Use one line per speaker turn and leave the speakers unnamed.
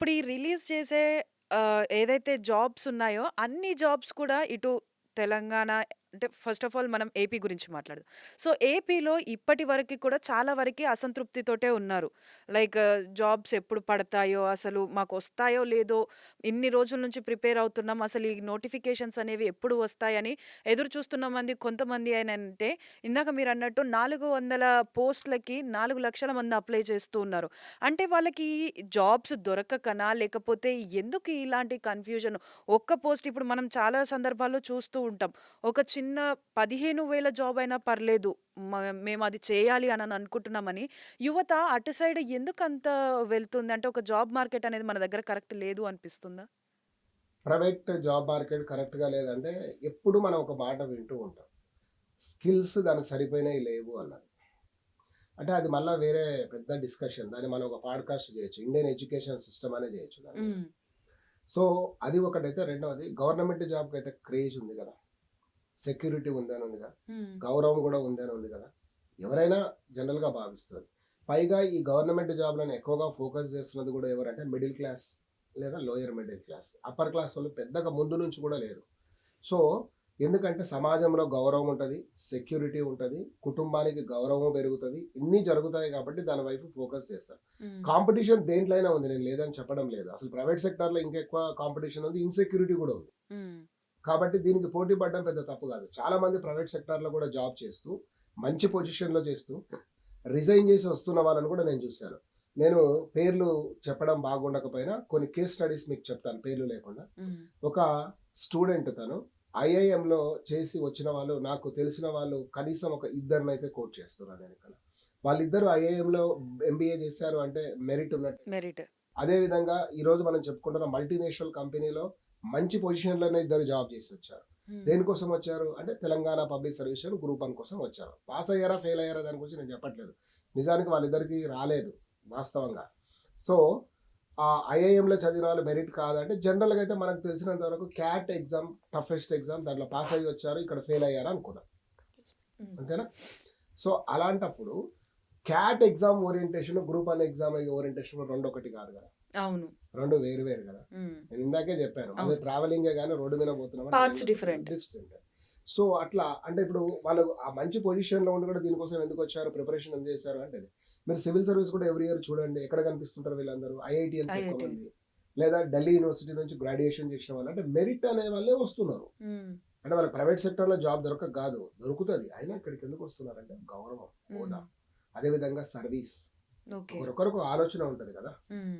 ఇప్పుడు ఈ రిలీజ్ చేసే ఏదైతే జాబ్స్ ఉన్నాయో, అన్ని జాబ్స్ కూడా ఇటు తెలంగాణ అంటే ఫస్ట్ ఆఫ్ ఆల్ మనం ఏపీ గురించి మాట్లాడదాం. సో, ఏపీలో ఇప్పటి వరకి కూడా చాలా వరకి అసంతృప్తితోటే ఉన్నారు. లైక్ జాబ్స్ ఎప్పుడు పడతాయో, అసలు మాకొస్తాయో లేదో, ఇన్ని రోజుల నుంచి ప్రిపేర్ అవుతున్నాం. అసలు ఈ నోటిఫికేషన్స్ అనేవి ఎప్పుడు వస్తాయని ఎదురు చూస్తున్న మంది కొంతమంది ఏంటంటే, ఇందాక మీరన్నట్టు 400 పోస్ట్‌లకి 4,00,000 మంది అప్లై చేస్తూ ఉన్నారు. అంటే వాళ్ళకి జాబ్స్ దొరకకనా? లేకపోతే ఎందుకు ఇలాంటి కన్‌ఫ్యూజన్? ఒక్క పోస్ట్ ఇప్పుడు మనం చాలా సందర్భాల్లో చూస్తూ ఉంటాం. ఒక చిన్న 15,000 జాబ్ అయినా పర్లేదు. మ మేమది చేయాలి అని అనుకుంటున్నామని యువత అటు సైడ్ ఎందుకంత వెళ్తుంది? అంటే ఒక జాబ్ మార్కెట్ అనేది మన దగ్గర కరెక్ట్ లేదు అనిపిస్తుందా?
ప్రైవేట్ జాబ్ మార్కెట్ కరెక్ట్‌గా లేదంటే, ఎప్పుడు మనం ఒక మాట వింటూ ఉంటాం. స్కిల్స్ దానికి సరిపోయినయి లేవు అన్నది. అంటే అది మళ్ళా వేరే పెద్ద డిస్కషన్. దాన్ని మనం ఒక పాడ్‌కాస్ట్ చేయొచ్చు. ఇండియన్ ఎడ్యుకేషన్ సిస్టమ్ అనే చేయొచ్చు దాని మీద.
హ్మ్.
సో, అది ఒకటైతే రెండవది గవర్నమెంట్ జాబ్‌కైతే క్రేజ్ ఉంది గదా! సెక్యూరిటీ ఉందని ఉందిగా.
హ్మ్.
గౌరవం గూడా ఉందని ఉంది గదా! ఎవరైనా జనరల్‌గా భావిస్తారు. పైగా ఈ గవర్నమెంట్ జాబ్‌లను ఎక్కువగా ఫోకస్ చేస్తున్నది గూడా ఎవరంటే మిడిల్ క్లాస్ లేదా lower middle class. Upper class వాళ్ళు పెద్దగా ముందు నుంచి గూడా లేరు. సో, ఎందుకంటే సమాజంలో గౌరవం ఉంటది, సెక్యూరిటీ ఉంటది, కుటుంబానికి గౌరవం పెరుగుతది. ఇన్ని జరుగుతాయి కాబట్టి దాని వైపు ఫోకస్ చేస్తారు.
హ్మ్.
కాంపిటీషన్ దేంట్లో అయినా ఉంది. నేను లేదని చెప్పడం లేదు. అసలు ప్రైవేట్ సెక్టార్‌లో ఇంకెక్కువ కాంపిటీషన్ ఉంది. ఇన్‌సెక్యూరిటీ గూడా ఉంది.
హ్మ్.
కాబట్టి దీనికి పోటీ పడడం పెద్ద తప్పు కాదు. చాలా మంది ప్రైవేట్ సెక్టార్‌లో కూడా జాబ్ చేస్తూ, మంచి పొజిషన్‌లో చేస్తూ, రిజైన్ చేసి వస్తున్న వాళ్ళని కూడా నేను చూసాను. నేను పేర్లు చెప్పడం బాగుండకపోయినా కొన్ని కేస్ స్టడీస్ మీకు చెప్తాను పేర్లు లేకుండా.
హ్మ్.
ఒక స్టూడెంట్ తను ఐఐఎంలో చేసి వచ్చిన వాళ్ళు నాకు తెలిసిన వాళ్ళు కనీసం ఒక ఇద్దరినైతే కోట్ చేస్తున్నాను నేను ఇక్కడ. వాళ్ళిద్దరూ ఐఐఎంలో ఎంబీఏ చేశారు అంటే మెరిట్ ఉన్నట్టే.
మెరిట్.
అదే విధంగా ఈరోజు మనం చెప్పుకుంటున్న మల్టీనేషనల్ కంపెనీలో మంచి పొజిషన్‌లోనే ఇద్దరు జాబ్ చేసొచ్చారు.
హ్మ్.
దేనికోసం వచ్చారు? అంటే తెలంగాణ పబ్లిక్ సర్వీస్ గ్రూప్ 1 కోసం వచ్చారు. పాస్ అయ్యారా? ఫెయిల్ అయ్యారా? దాని గురించి నేను చెప్పట్లేదు. నిజానికి వాళ్ళిద్దరికీ రాలేదు వాస్తవంగా. సో, ఐఐఎంలో చదివిన వాళ్ళు మెరిట్ కాదంటే జనరల్‌గా అయితే మనకు తెలిసినంత వరకు క్యాట్ ఎగ్జామ్ టఫెస్ట్ ఎగ్జామ్ దాంట్లో పాస్ అయ్యి వచ్చారు. ఇక్కడ ఫెయిల్ అయ్యారు అనుకున్నాం.
హ్మ్.
అంతేనా? సో, అలాంటప్పుడు cat exam orientation, group 1 exam orientation 2 ఒకటి కాదు కదా!
అవును.
2 వేరు వేరు కదా!
హ్మ్.
నేను ఇందాకే చెప్పాను. అదే
అవును.
ట్రావెలింగే గాని రోడ్డు మీద పోతున్నామంటే
పార్ట్స్
2 ఒకటి
డిఫరెంట్.
డిఫరెంట్. సో, అట్లా అంటే ఇప్పుడు వాళ్ళు ఆ మంచి పొజిషన్‌లో ఉండి కూడా దీనికోసం ఎందుకొచ్చారు? ప్రిపరేషన్ ఎందుకు చేశారు అంటే అది. మీరు సివిల్ సర్వీస్ కూడా ఎవ్రీ ఇయర్ చూడండి. ఎక్కడ కనిపిస్తుంటారు వీళ్ళందరూ? ఐఐటీయన్స్ ఎక్కువ
ఐఐటీ.
మంది. లేదా ఢిల్లీ యూనివర్సిటీ నుంచి గ్రాడ్యుయేషన్ చేసిన వాళ్ళు. అంటే మెరిట్ అనే వాళ్ళే వస్తున్నారు.
హ్మ్.
అంటే వాళ్ళకి ప్రైవేట్ సెక్టార్‌లో జాబ్ దొరకక కాదు. దొరుకుతది. అయినా ఇక్కడికి ఎందుకు వస్తున్నారంటే గౌరవం,
హ్మ్.
హోదా. అదే విధంగా సర్వీస్.
ఓకే.
ఒకరొకరికి ఆలోచన ఉంటది కదా!
హ్మ్.